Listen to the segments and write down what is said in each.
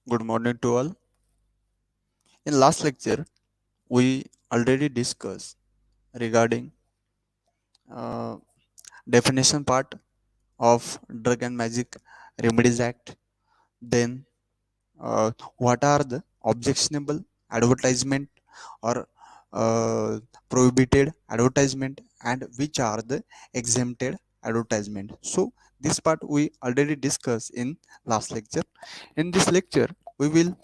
Good morning to all. In last lecture, we already discussed regarding uh, definition part of Drug and Magic Remedies Act. Then, what are the objectionable advertisement or uh, prohibited advertisement, and which are the exempted advertisement. So, this part we already discussed in last lecture. In this lecture, we will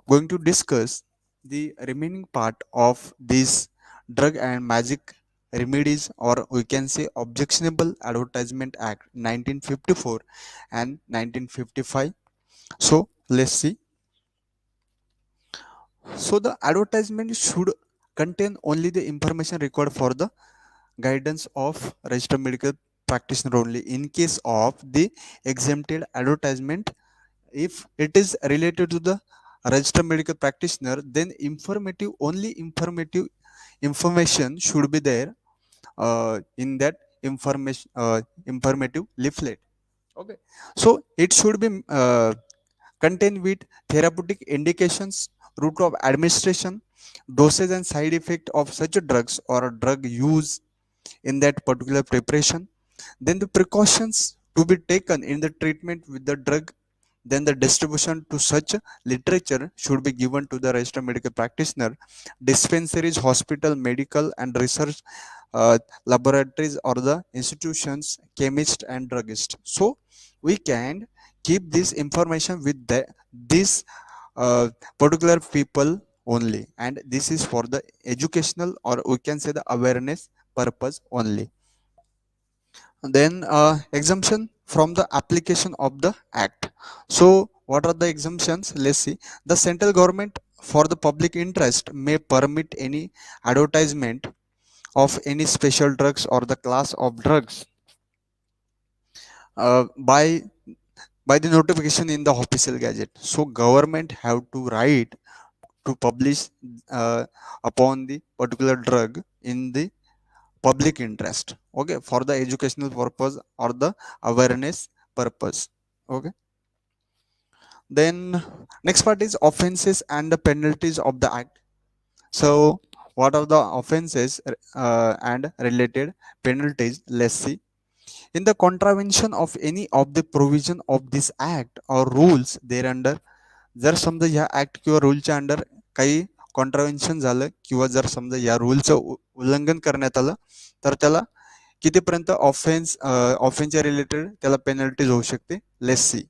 going to discuss the remaining part of this drug and magic remedies, or we can say objectionable advertisement act 1954 and 1955. So let's see. So the advertisement should contain only the information required for the guidance of registered medical practitioner only. In case of the exempted advertisement, if it is related to the registered medical practitioner, then informative information should be there in that informative leaflet. Okay, so it should be contained with therapeutic indications, route of administration, dosage and side effect of such drugs or drug use in that particular preparation, then the precautions to be taken in the treatment with the drug, then the distribution to such literature should be given to the registered medical practitioner, dispensaries, hospital, medical and research laboratories, or the institutions, chemist and druggist. So we can keep this information with this uh, particular people only, and this is for the educational, or we can say the awareness purpose only. Then exemption from the application of the act. So what are the exemptions? Let's see. The central government for the public interest may permit any advertisement of any special drugs or the class of drugs uh, by by the notification in the official gazette. So government have to write to publish uh, upon the particular drug in the public interest, okay, for the educational purpose or the awareness purpose. Okay, then next part is offenses and the penalties of the act. So what are the offenses and related penalties? Let's see. In the contravention of any of the provision of this act or rules thereunder, जर समजा ह्या act किंवा रूलच्या under काही कॉन्ट्राव्हेन्शन झालं, किंवा जर समजा या रूलचं उल्लंघन करण्यात आलं, तर त्याला कितीपर्यंत ऑफेन्सच्या रिलेटेड त्याला पेनल्टीज होऊ शकते. Let's see.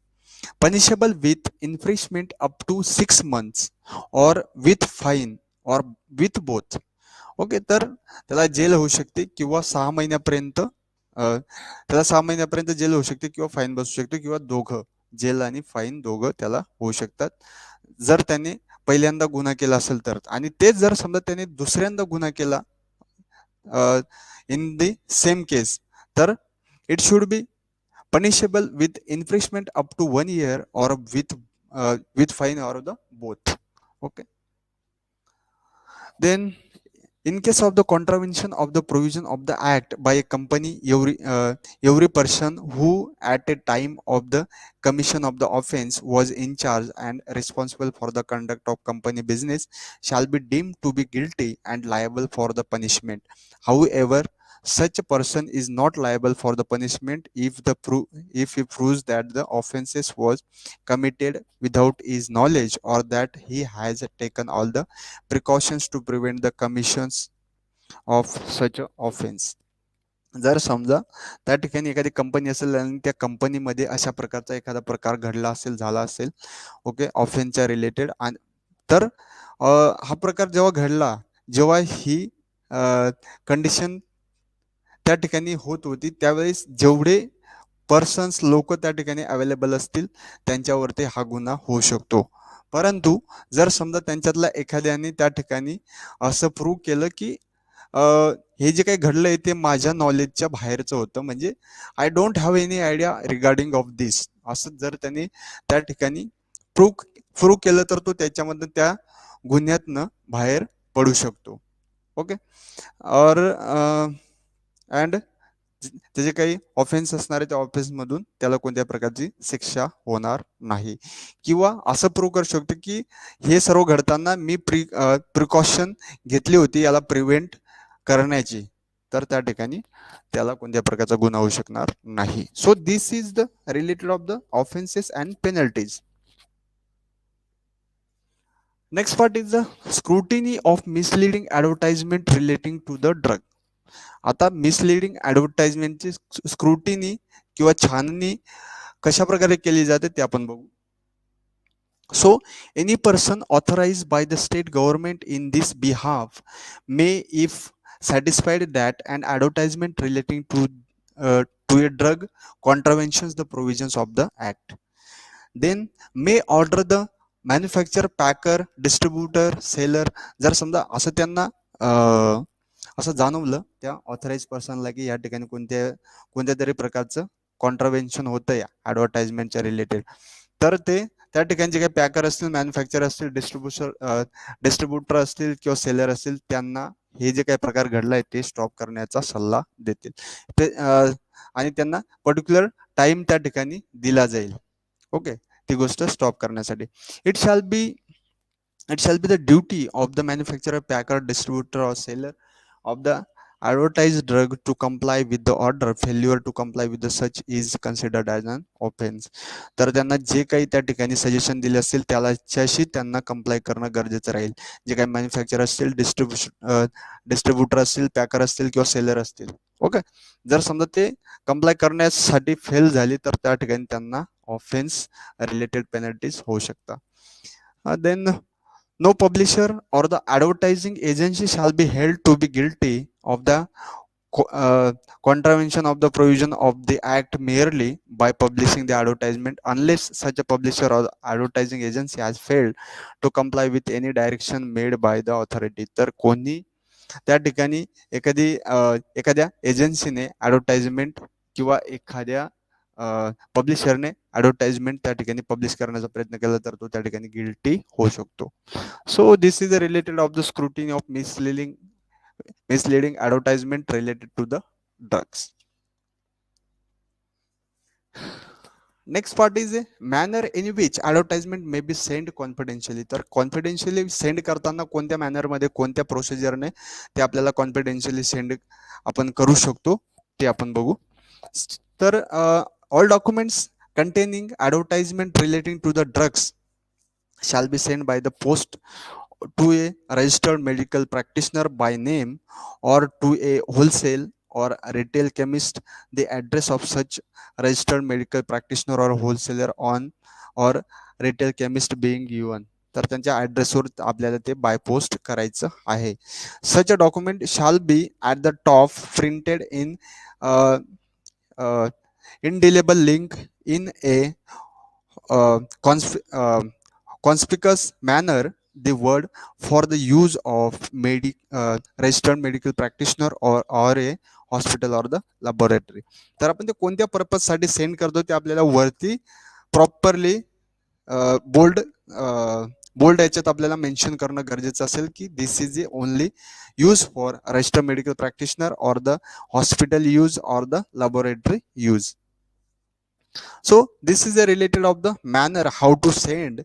Punishable with infringement up to 6 months और विथ फाईन और विथ बोथ. ओके, तर त्याला जेल होऊ शकते, किंवा 6 महिन्यापर्यंत त्याला 6 महिन्यापर्यंत जेल होऊ शकते, किंवा फाईन बसू शकते, किंवा दोघं जेल आणि फाईन दोघं त्याला होऊ शकतात, जर त्याने पहिल्यांदा गुन्हा केला असेल तर. आणि तेच जर समजा त्याने दुसऱ्यांदा गुन्हा केला in the same case, तर it should be punishable with infringement up to 1 year or with fine or the both. Okay, then in case of the contravention of the provision of the act by a company, every person who at a time of the commission of the offense was in charge and responsible for the conduct of company business shall be deemed to be guilty and liable for the punishment. However, such a person is not liable for the punishment if he proves that the offenses was committed without his knowledge, or that he has taken all the precautions to prevent the commissions of such a offense. जर समजा त्या ठिकाणी एखादी company असेल आणि त्या कंपनीमध्ये अशा प्रकारचा एखादा प्रकार घडला असेल, झाला असेल, ओके, ऑफेन्सच्या रिलेटेड, तर हा प्रकार जेव्हा घडला, जेव्हा ही कंडिशन त्या ठिकाणी होत होती, त्यावेळेस जेवढे पर्सन्स लोक त्या ठिकाणी अवेलेबल असतील त्यांच्यावरती हा गुन्हा होऊ शकतो. परंतु जर समजा त्यांच्यातला एखाद्याने त्या ठिकाणी असं प्रूव्ह केलं की हे जे काही घडलंय ते माझ्या नॉलेजच्या बाहेरचं होतं, म्हणजे I don't have any idea regarding of this, असं जर त्यांनी त्या ठिकाणी प्रूव्ह केलं, तर तो त्याच्यामधनं त्या गुन्ह्यातनं बाहेर पडू शकतो. ओके, और अँड त्याचे काही ऑफेन्स असणार आहे त्या ऑफेन्समधून त्याला कोणत्या प्रकारची शिक्षा होणार नाही. किंवा असं प्रूव्ह करू शकतो की हे सर्व घडताना मी प्रिकॉशन घेतली होती याला प्रिव्हेंट करण्याची, तर त्या ठिकाणी त्याला कोणत्या प्रकारचा गुन्हा होऊ शकणार नाही. So this is the related of the offences and penalties. Next part is the scrutiny of misleading advertisement relating to the drug. आता मिसलिडिंग ऍडव्हर्टाइजमेंटची स्क्रुटिनी किंवा छाननी कशा प्रकारे केली जाते ते आपण बघू. So any person authorized by the state government in this behalf may, if satisfied that an advertisement relating to a drug contravenes the provisions of the act, then may order the manufacturer, packer, distributor, seller. जर समजा असं त्यांना असं जाणवलं त्या authorise पर्सनला की या ठिकाणी कोणत्या तरी प्रकारचं कॉन्ट्राव्हेन्शन होतं या ऍडव्हर्टाइजमेंटच्या रिलेटेड, तर ते त्या ठिकाणी जे काही पॅकर असतील, मॅन्युफॅक्चर असतील, डिस्ट्रीब्युटर असतील किंवा सेलर असतील, त्यांना हे जे काही प्रकार घडलाय ते स्टॉप करण्याचा सल्ला देतील ते आणि त्यांना पर्टिक्युलर टाइम त्या ठिकाणी दिला जाईल. ओके, ती गोष्ट स्टॉप करण्यासाठी. It shall be the duty of the manufacturer, Packer, distributor or seller of the advertised drug to comply with the order. Failure to comply with the such is considered as an offense. तर त्यांना जे काही त्या ठिकाणी suggestion दिले असतील त्याच्याशी त्यांना कंप्लाय करणं गरजेचं राहील. जे काही मॅन्युफॅक्चर असतील, डिस्ट्रीब्युटर असतील, पॅकर असतील किंवा सेलर असतील. ओके, जर समजा ते कंप्लाय करण्यासाठी फेल झाली तर त्या ठिकाणी त्यांना ऑफेन्स रिलेटेड पेनल्टीज होऊ शकतात. Then no publisher or the advertising agency shall be held to be guilty of the contravention of the provision of the act merely by publishing the advertisement, unless such a publisher or advertising agency has failed to comply with any direction made by the authority. तर कोणी त्या ठिकाणी एखाद्या एजन्सीने advertisement किंवा एखाद्या पब्लिशरने advertisement त्या ठिकाणी publish करण्याचा प्रयत्न केला तर तो त्या ठिकाणी गिल्टी होऊ शकतो. So this is related of the scrutiny of misleading advertisement related to the drugs. Next part is a manner in which advertisement may be send confidentially. तर कॉन्फिडेन्शियली सेंड करताना कोणत्या मॅनरमध्ये, कोणत्या प्रोसिजरने ते आपल्याला कॉन्फिडेन्शियली सेंड आपण करू शकतो ते आपण बघू. तर all documents containing advertisement relating to the drugs shall be sent by the post to a registered medical practitioner by name or to a wholesale or retail chemist. The address of such registered medical practitioner or wholesaler on or retail chemist being given. तर त्यांच्या ऍड्रेसवर आपल्याला ते by post करायचं आहे. सच अ document shall be at the top printed in indelible link in a conspicuous manner the word for the use of registered medical practitioner or a hospital or the laboratory. तर आपण ते कोणत्या purpose साठी send करतो ते आपल्याला वरती properly bold याच्यात आपल्याला मेन्शन करणं गरजेचं असेल की this is the only use for registered medical practitioner or the hospital use or the laboratory use. So this is related of the manner how to send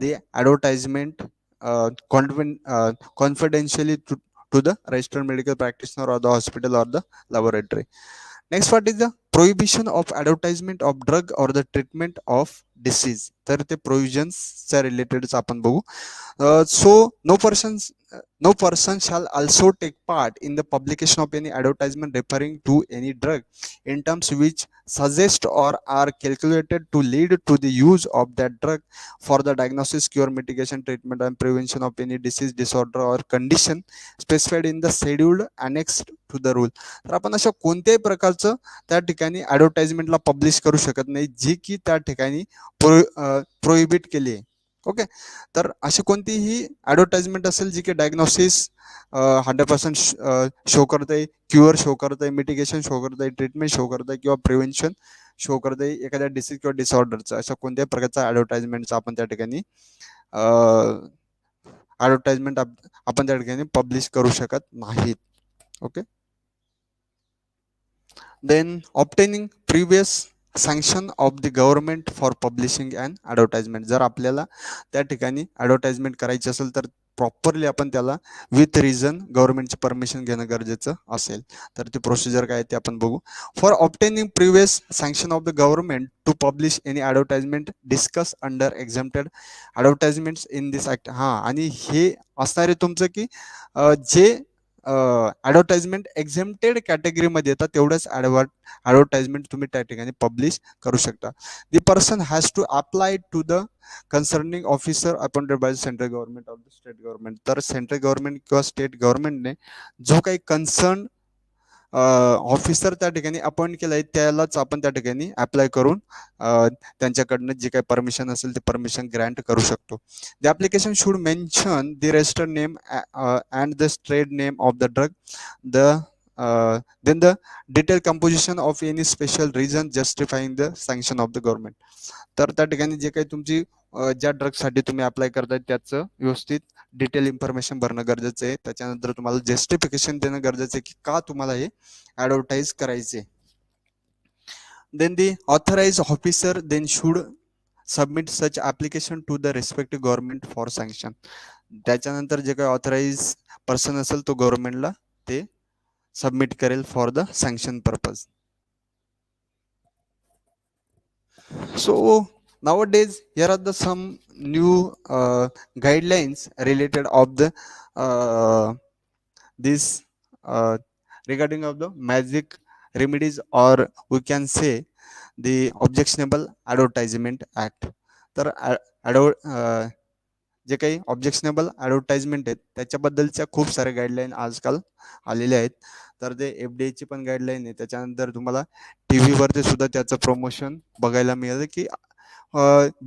the advertisement confidentially to the registered medical practitioner or the hospital or the laboratory. Next part is the prohibition of advertisement of drug or the treatment of disease. तर ते provisions च्या related आपण बघू. So no person shall also take part in the publication of any advertisement referring to any drug in terms which suggest or are calculated to lead to the use of that drug for the diagnosis, cure, mitigation, treatment and prevention of any disease, disorder or condition specified in the schedule annexed to the rule. तर आपण अशा कोणत्याही प्रकारचं त्या ठिकाणी ऍडव्हर्टाइजमेंटला publish करू शकत नाही जी की त्या ठिकाणी प्रोहिबिट केली आहे. ओके, तर अशी कोणतीही ऍडव्हर्टाइजमेंट असेल जी की डायग्नोसिस 100% शो करते, क्युअर शो करते, मिटिगेशन शो करते, ट्रीटमेंट शो करते किंवा प्रिव्हेन्शन शो करते एखाद्या डिसीज किंवा डिसऑर्डरचा, अशा कोणत्याही प्रकारचा ऍडव्हर्टाइजमेंटचा आपण त्या ठिकाणी ऍडव्हर्टाइजमेंट आपण त्या ठिकाणी पब्लिश करू शकत नाहीत. Okay, then obtaining previous sanction of the government for publishing and advertisement. जर आपल्याला त्या ठिकाणी ॲडव्हर्टाइजमेंट करायची असेल तर प्रॉपरली आपण त्याला विथ रिझन गव्हर्नमेंटची परमिशन घेणं गरजेचं असेल. तर ती प्रोसिजर काय आहे ते आपण बघू. For obtaining previous sanction of the government to publish any advertisement discuss under exempted advertisements in this act. हां, आणि हे असणार आहे तुमचं की जे ॲडव्हर्टाइजमेंट एक्झेम्प्टेड कॅटेगरीमध्ये येतात तेवढंच ॲडव्हर्टाइजमेंट तुम्ही त्या ठिकाणी पब्लिश करू शकता. The person has to apply to the concerning officer appointed by central government of the state government. तर सेंट्रल गव्हर्नमेंट किंवा स्टेट गव्हर्नमेंटने जो काही कन्सर्न ऑफिसर त्या ठिकाणी अपॉइंट केलं आहे त्यालाच आपण त्या ठिकाणी अप्लाय करून त्यांच्याकडनं जे काही परमिशन असेल ते परमिशन ग्रँट करू शकतो. The application should mention the registered name and the trade name of the drug, then the detailed composition of any special reason justifying the sanction of the government. तर त्या ठिकाणी जे काही तुमची ज्या ड्रगसाठी तुम्ही अप्लाय करताय त्याचं व्यवस्थित डिटेल इन्फॉर्मेशन भरणं गरजेचं आहे. त्याच्यानंतर तुम्हाला जस्टिफिकेशन देणं गरजेचं आहे की का तुम्हाला हे ॲडव्हर्टाईज करायचे. Then the authorise officer then should submit such application to the respective government for sanction. त्याच्यानंतर जे काही ऑथराइज पर्सन असेल तो गव्हर्नमेंटला ते सबमिट करेल for the sanction purpose. So nowadays here are the some new guidelines related of the this regarding of the magic remedies, or we can say the objectionable advertisement act. तर जे काही objectionable advertisement आहेत त्याच्याबद्दलच्या खूप साऱ्या guideline आजकाल आलेल्या आहेत. तर ते FDA पण गाईडलाईन आहे. त्याच्यानंतर तुम्हाला टी व्हीवरती सुद्धा त्याचं प्रमोशन बघायला मिळेल की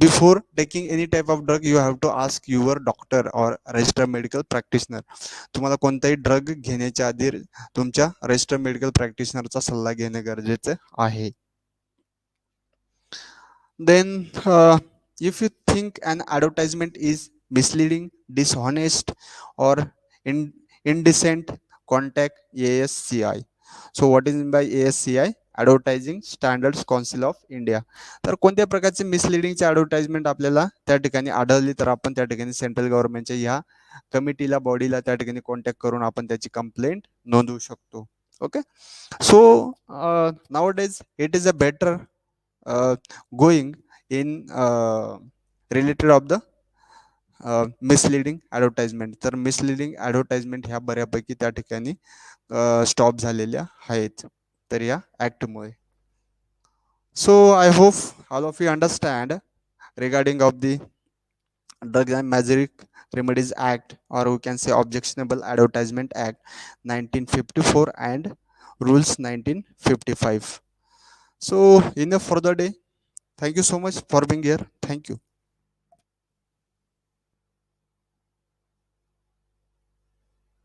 before taking any type of drug you have to ask your doctor or registered medical practitioner. तुम्हाला कोणताही ड्रग घेण्याच्या आधी तुमच्या रजिस्टर्ड मेडिकल प्रॅक्टिशनरचा सल्ला घेणे गरजेचं आहे. Then if you think an advertisement is misleading, dishonest, or indecent, contact ASCI. So what is meant by ASCI? Advertising standards council of India. तर कोणत्या प्रकारचे मिसलिडिंगचे ॲडव्हर्टाइजमेंट आपल्याला त्या ठिकाणी आढळली तर आपण त्या ठिकाणी सेंट्रल गव्हर्नमेंटच्या ह्या कमिटीला बॉडीला त्या ठिकाणी कॉन्टॅक्ट करून आपण त्याची कंप्लेंट नोंदवू शकतो. Okay. So nowadays it is a better going in related of the misleading advertisement. तर मिसलिडिंग ॲडव्हर्टाइजमेंट ह्या बऱ्यापैकी त्या ठिकाणी स्टॉप झालेल्या आहेत तर या ॲक्टमुळे. So I hope all of you understand regarding of the Drugs and Magic Remedies Act, or we can say Objectionable Advertisement Act 1954 and Rules 1955. So enough for the day. Thank you so much for being here. Thank you.